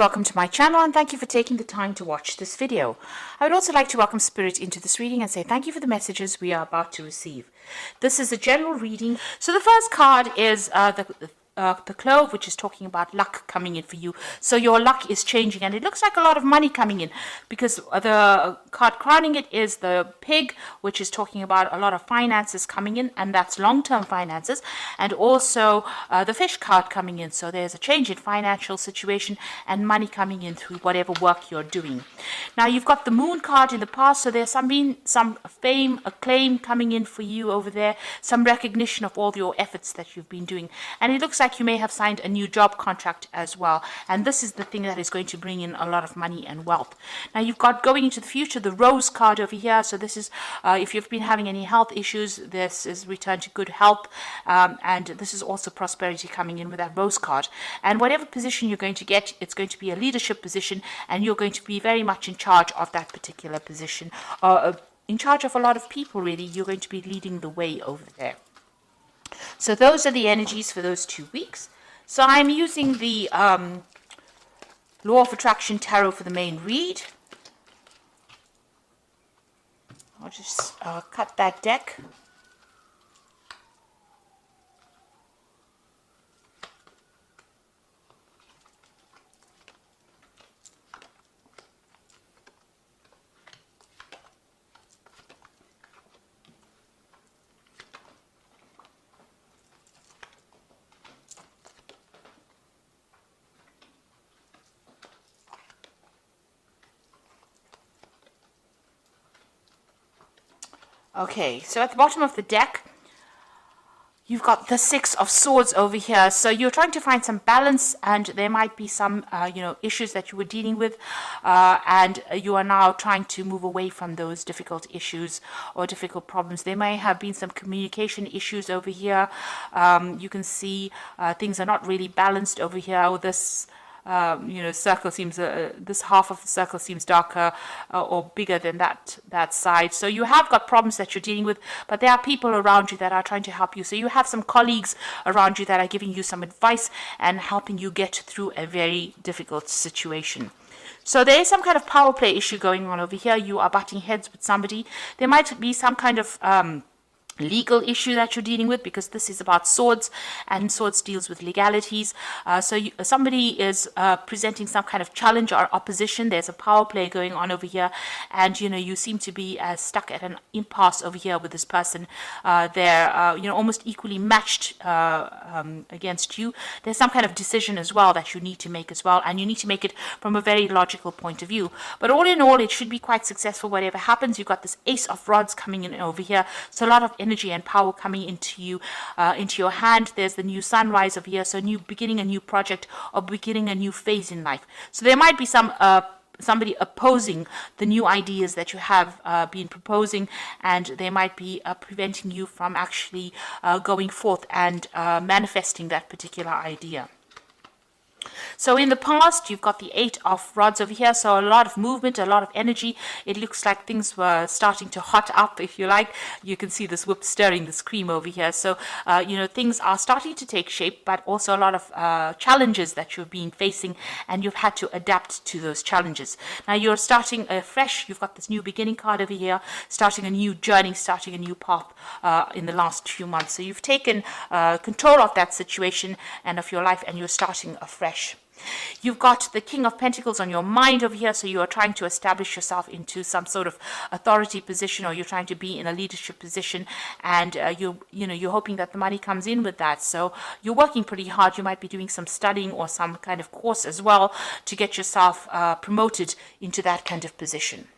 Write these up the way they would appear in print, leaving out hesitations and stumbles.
Welcome to my channel and thank you for taking the time to watch this video. I would also like to welcome Spirit into this reading and say thank you for the messages we are about to receive. This is a general reading. So the first card is the Clove, which is talking about luck coming in for you. So your luck is changing and it looks like a lot of money coming in, because the card crowning it is the Pig, which is talking about a lot of finances coming in, and that's long-term finances, and also the Fish card coming in. So there's a change in financial situation and money coming in through whatever work you're doing. Now you've got the Moon card in the past, so there's some fame, acclaim coming in for you over there, some recognition of all your efforts that you've been doing, and it looks like you may have signed a new job contract as well, and this is the thing that is going to bring in a lot of money and wealth. Now you've got going into the future the Rose card over here, so this is if you've been having any health issues, this is return to good health, and this is also prosperity coming in with that Rose card. And whatever position you're going to get, it's going to be a leadership position, and you're going to be very much in charge of that particular position, in charge of a lot of people. Really, you're going to be leading the way over there. So those are the energies for those 2 weeks. So I'm using the Law of Attraction Tarot for the main read. I'll just cut that deck. Okay, so at the bottom of the deck, you've got the Six of Swords over here. So you're trying to find some balance, and there might be some, issues that you were dealing with, and you are now trying to move away from those difficult issues or difficult problems. There may have been some communication issues over here. You can see things are not really balanced over here. This circle seems, this half of the circle seems darker or bigger than that side. So you have got problems that you're dealing with, but there are people around you that are trying to help you. So you have some colleagues around you that are giving you some advice and helping you get through a very difficult situation. So there is some kind of power play issue going on over here. You are butting heads with somebody. There might be some kind of legal issue that you're dealing with, because this is about swords, and swords deals with legalities. Somebody is presenting some kind of challenge or opposition. There's a power play going on over here, and you seem to be stuck at an impasse over here with this person. They're almost equally matched against you. There's some kind of decision as well that you need to make as well, and you need to make it from a very logical point of view. But all in all, it should be quite successful whatever happens. You've got this Ace of Rods coming in over here, so a lot of energy and power coming into you, into your hand. There's the new sunrise over here, so beginning a new project or beginning a new phase in life. So there might be somebody opposing the new ideas that you have been proposing, and they might be preventing you from actually going forth and manifesting that particular idea. So in the past, you've got the Eight of Rods over here, so a lot of movement, a lot of energy. It looks like things were starting to hot up, if you like. You can see this whip stirring this cream over here. So, things are starting to take shape, but also a lot of challenges that you've been facing, and you've had to adapt to those challenges. Now you're starting fresh. You've got this new beginning card over here, starting a new journey, starting a new path in the last few months. So you've taken control of that situation and of your life, and you're starting afresh. You've got the King of Pentacles on your mind over here, so you are trying to establish yourself into some sort of authority position, or you're trying to be in a leadership position, and you're hoping that the money comes in with that. So you're working pretty hard. You might be doing some studying or some kind of course as well to get yourself promoted into that kind of position.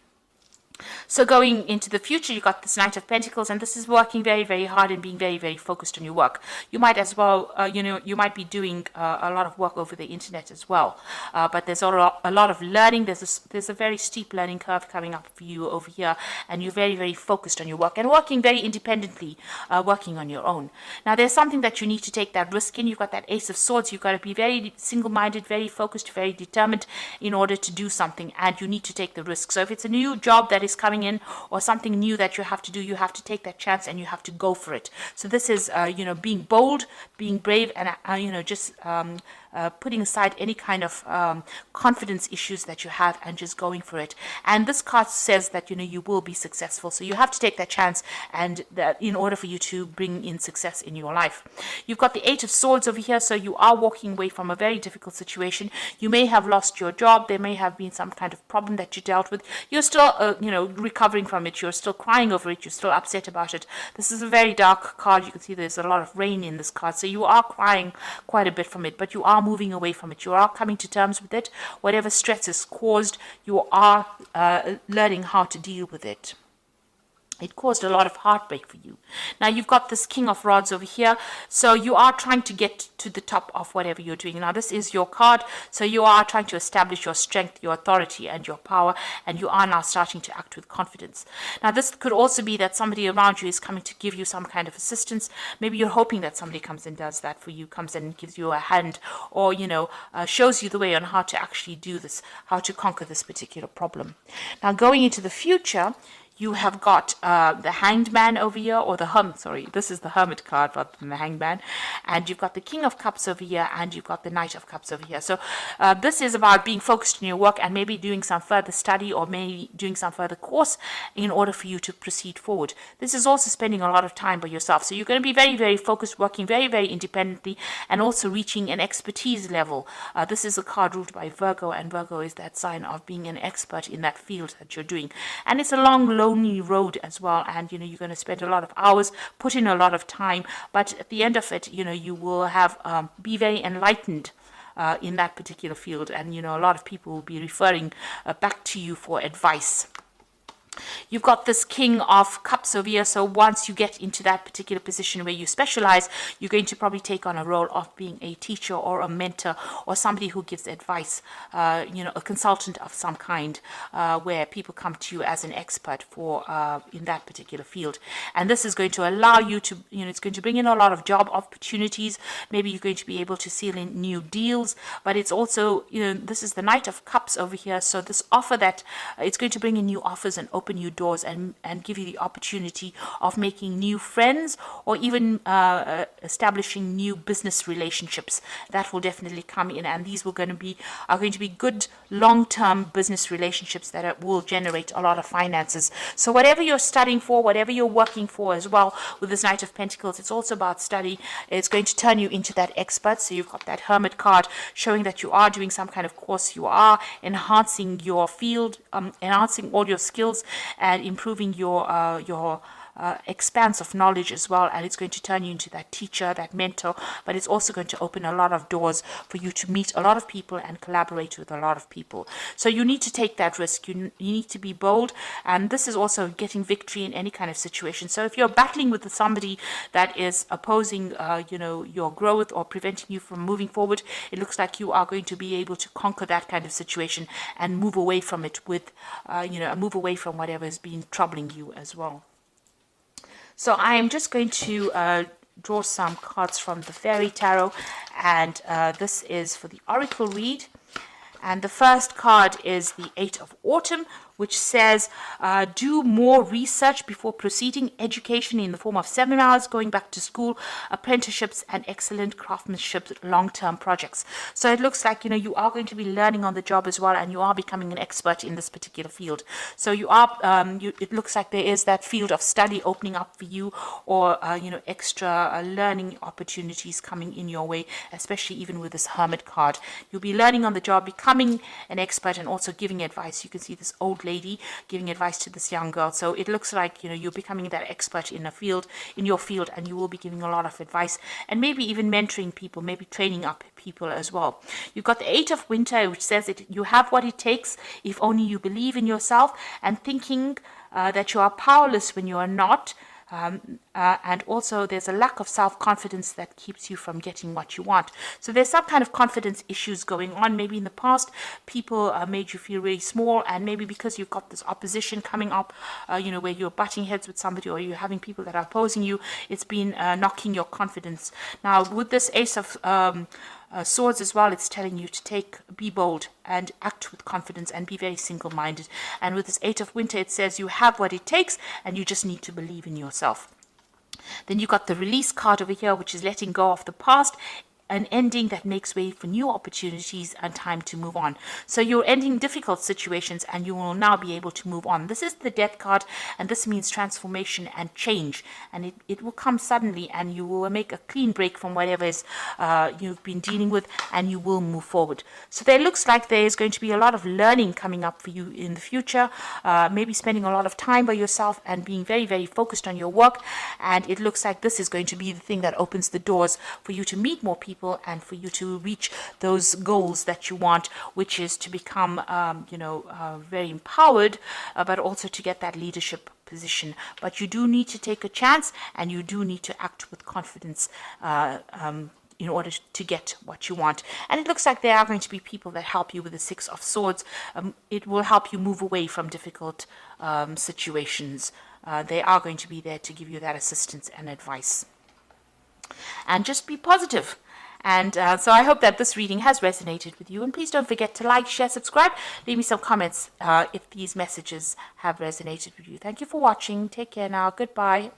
So going into the future, you've got this Knight of Pentacles, and this is working very, very hard and being very, very focused on your work. You might as well, you might be doing a lot of work over the internet as well. But there's a lot of learning. There's a very steep learning curve coming up for you over here, and you're very, very focused on your work and working very independently, working on your own. Now, there's something that you need to take that risk in. You've got that Ace of Swords. You've got to be very single-minded, very focused, very determined in order to do something, and you need to take the risk. So if it's a new job that is coming in, or something new that you have to do, you have to take that chance and you have to go for it. So this is, being bold, being brave, and, just putting aside any kind of confidence issues that you have and just going for it. And this card says that, you know, you will be successful. So you have to take that chance, and that in order for you to bring in success in your life. You've got the Eight of Swords over here. So you are walking away from a very difficult situation. You may have lost your job. There may have been some kind of problem that you dealt with. You're still, you know, recovering from it. You're still crying over it. You're still upset about it. This is a very dark card. You can see there's a lot of rain in this card. So you are crying quite a bit from it, but you are moving away from it. You are coming to terms with it. Whatever stress is caused, you are learning how to deal with it. It caused a lot of heartbreak for you. Now you've got this King of Rods over here. So you are trying to get to the top of whatever you're doing. Now this is your card. So you are trying to establish your strength, your authority, and your power. And you are now starting to act with confidence. Now this could also be that somebody around you is coming to give you some kind of assistance. Maybe you're hoping that somebody comes and does that for you, comes in and gives you a hand, or, you know, shows you the way on how to actually do this, how to conquer this particular problem. Now going into the future, you have got the Hanged Man over here, or the this is the Hermit card rather than the Hanged Man. And you've got the King of Cups over here, and you've got the Knight of Cups over here. So this is about being focused in your work and maybe doing some further study, or maybe doing some further course in order for you to proceed forward. This is also spending a lot of time by yourself. So you're going to be very, very focused, working very, very independently, and also reaching an expertise level. This is a card ruled by Virgo, and Virgo is that sign of being an expert in that field that you're doing. And it's a long, lonely road as well, and, you know, you're going to spend a lot of hours, put in a lot of time, but at the end of it, you know, you will have be very enlightened in that particular field, and, you know, a lot of people will be referring back to you for advice. You've got this King of Cups over here. So once you get into that particular position where you specialize, you're going to probably take on a role of being a teacher or a mentor, or somebody who gives advice, you know, a consultant of some kind, where people come to you as an expert for in that particular field. And this is going to allow you to, you know, it's going to bring in a lot of job opportunities. Maybe you're going to be able to seal in new deals, but it's also, you know, this is the Knight of Cups over here. So this offer that it's going to bring in new offers and open new doors, and give you the opportunity of making new friends, or even establishing new business relationships. That will definitely come in, and these are going to be good long-term business relationships that will generate a lot of finances. So whatever you're studying for, whatever you're working for as well, with this Knight of Pentacles, it's also about study. It's going to turn you into that expert. So you've got that Hermit card showing that you are doing some kind of course, you are enhancing your field, enhancing all your skills, and improving your expanse of knowledge as well. And it's going to turn you into that teacher, that mentor, but it's also going to open a lot of doors for you to meet a lot of people and collaborate with a lot of people. So you need to take that risk. You need to be bold, and this is also getting victory in any kind of situation. So if you're battling with somebody that is opposing you know, your growth, or preventing you from moving forward, it looks like you are going to be able to conquer that kind of situation and move away from it with you know, move away from whatever has been troubling you as well. So I am just going to draw some cards from the Fairy Tarot, and this is for the Oracle read. And the first card is the Eight of Autumn, which says, do more research before proceeding. Education in the form of seminars, going back to school, apprenticeships, and excellent craftsmanship long-term projects. So it looks like, you know, you are going to be learning on the job as well, and you are becoming an expert in this particular field. So you are, it looks like there is that field of study opening up for you, or, you know, extra learning opportunities coming in your way, especially even with this Hermit card. You'll be learning on the job, becoming an expert, and also giving advice. You can see this old lady giving advice to this young girl. So it looks like, you know, you're becoming that expert in your field, and you will be giving a lot of advice, and maybe even mentoring people, maybe training up people as well. You've got the Eight of Winter, which says that you have what it takes if only you believe in yourself, and thinking that you are powerless when you are not. And also there's a lack of self-confidence that keeps you from getting what you want. So there's some kind of confidence issues going on. Maybe in the past people made you feel really small, and maybe because you've got this opposition coming up, you know, where you're butting heads with somebody, or you're having people that are opposing you, it's been knocking your confidence. Now with this Ace of Swords as well, it's telling you to be bold and act with confidence, and be very single-minded. And with this Eight of Winter, it says you have what it takes, and you just need to believe in yourself. Then you got the Release card over here, which is letting go of the past. an ending that makes way for new opportunities and time to move on. So you're ending difficult situations and you will now be able to move on. This is the Death card, and this means transformation and change, and it will come suddenly, and you will make a clean break from whatever is you've been dealing with, and you will move forward. So there looks like there is going to be a lot of learning coming up for you in the future, maybe spending a lot of time by yourself and being very, very focused on your work. And it looks like this is going to be the thing that opens the doors for you to meet more people and for you to reach those goals that you want, which is to become, very empowered, but also to get that leadership position. But you do need to take a chance, and you do need to act with confidence in order to get what you want. And it looks like there are going to be people that help you with the Six of Swords. It will help you move away from difficult situations. They are going to be there to give you that assistance and advice. And just be positive. And so I hope that this reading has resonated with you. And please don't forget to like, share, subscribe. Leave me some comments if these messages have resonated with you. Thank you for watching. Take care now. Goodbye.